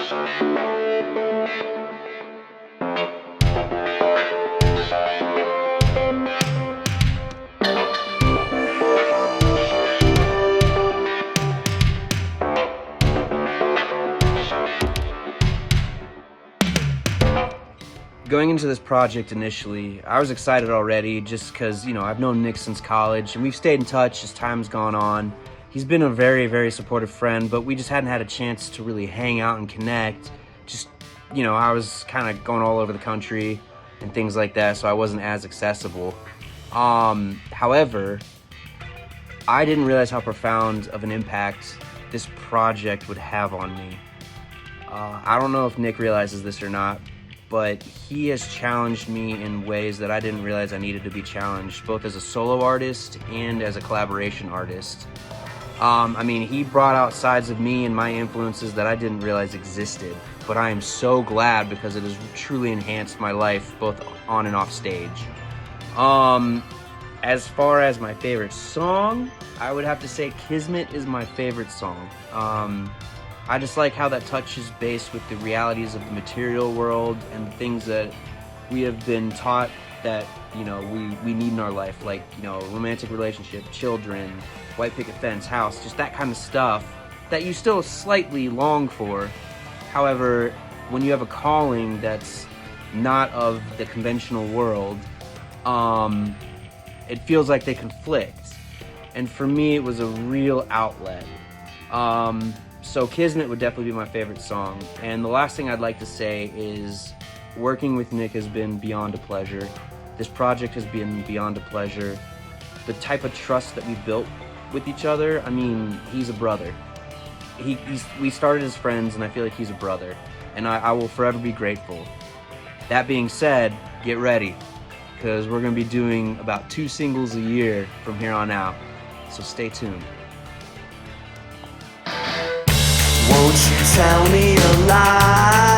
Going into this project initially, I was excited already just because, I've known Nick since college and we've stayed in touch as time's gone on. He's been a very, very supportive friend, but we just hadn't had a chance to really hang out and connect. Just, I was kind of going all over the country and things like that, so I wasn't as accessible. However, I didn't realize how profound of an impact this project would have on me. I don't know if Nick realizes this or not, but he has challenged me in ways that I didn't realize I needed to be challenged, both as a solo artist and as a collaboration artist. He brought out sides of me and my influences that I didn't realize existed, but I am so glad because it has truly enhanced my life, both on and off stage. As far as my favorite song, I would have to say Kismet is my favorite song. I just like how that touches base with the realities of the material world and the things that we have been taught that, we need in our life, like, romantic relationship, children, white picket fence, house, just that kind of stuff that you still slightly long for. However, when you have a calling that's not of the conventional world, it feels like they conflict. And for me, it was a real outlet. So Kismet would definitely be my favorite song. And the last thing I'd like to say is working with Nick has been beyond a pleasure. This project has been beyond a pleasure. The type of trust that we built with each other, he's a brother. We started as friends, and I feel like he's a brother. And I will forever be grateful. That being said, get ready, because we're going to be doing about 2 singles a year from here on out. So stay tuned. Won't you tell me a lie?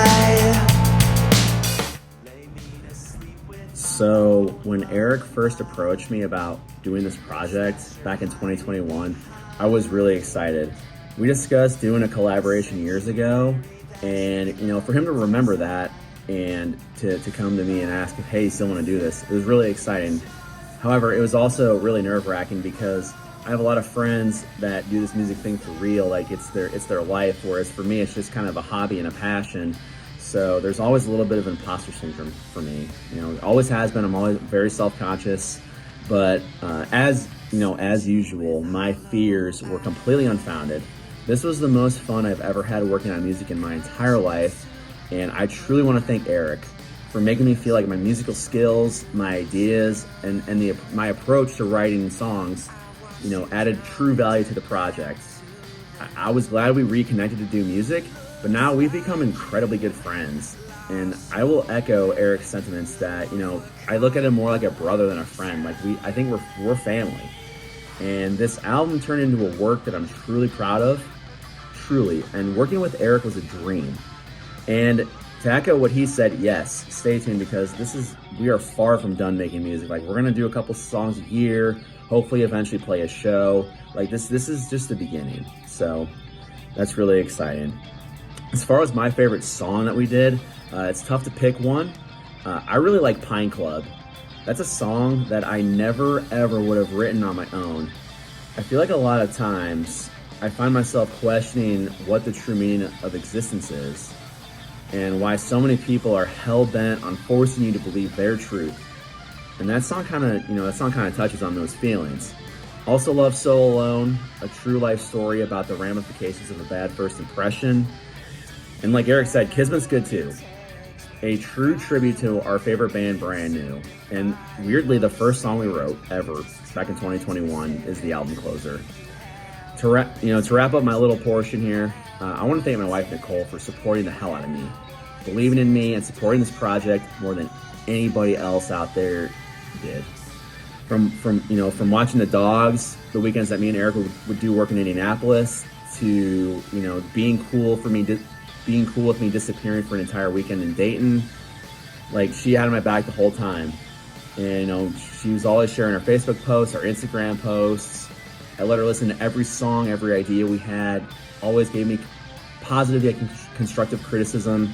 So when Eric first approached me about doing this project back in 2021, I was really excited. We discussed doing a collaboration years ago, and for him to remember that and to come to me and ask if, hey, you still want to do this, it was really exciting. However, it was also really nerve-wracking because I have a lot of friends that do this music thing for real, like it's their life, whereas for me it's just kind of a hobby and a passion. So there's always a little bit of imposter syndrome for me. It always has been. I'm always very self-conscious, but as usual, my fears were completely unfounded. This was the most fun I've ever had working on music in my entire life, and I truly want to thank Eric for making me feel like my musical skills, my ideas, and my approach to writing songs added true value to the project. I was glad we reconnected to do music, but now we've become incredibly good friends. And I will echo Eric's sentiments that, I look at him more like a brother than a friend. I think we're family. And this album turned into a work that I'm truly proud of, truly. And working with Eric was a dream. And to echo what he said, yes, stay tuned, because we are far from done making music. We're gonna do a couple songs a year, hopefully eventually play a show. This is just the beginning. So that's really exciting. As far as my favorite song that we did, it's tough to pick one. I really like Pine Club. That's a song that I never ever would have written on my own. I feel like a lot of times I find myself questioning what the true meaning of existence is and why so many people are hell-bent on forcing you to believe their truth. And that song kind of touches on those feelings. Also love So Alone, a true life story about the ramifications of a bad first impression. And like Eric said, Kismet's good too. A true tribute to our favorite band, Brand New. And weirdly, the first song we wrote ever back in 2021 is the album closer. To wrap up my little portion here, I want to thank my wife, Nicole, for supporting the hell out of me, believing in me, and supporting this project more than anybody else out there did. From watching the dogs, the weekends that me and Eric would do work in Indianapolis, to being cool with me disappearing for an entire weekend in Dayton. She had my back the whole time, and she was always sharing our Facebook posts, our Instagram posts. I let her listen to every song, every idea we had. Always gave me positive yet constructive criticism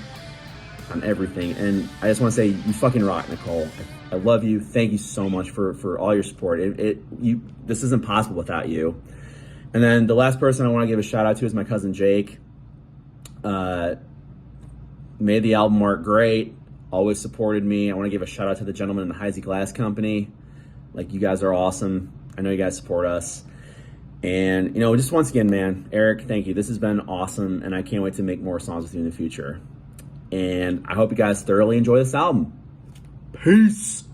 on everything. And I just want to say, you fucking rock, Nicole. I love you. Thank you so much for all your support. This isn't possible without you. And then the last person I want to give a shout out to is my cousin Jake. Made the album art great. Always supported me. I want to give a shout out to the gentleman in the Heisey Glass Company. Like, you guys are awesome. I know you guys support us. And, you know, just once again, man, Eric, thank you. This has been awesome, and I can't wait to make more songs with you in the future. And I hope you guys thoroughly enjoy this album. Peace.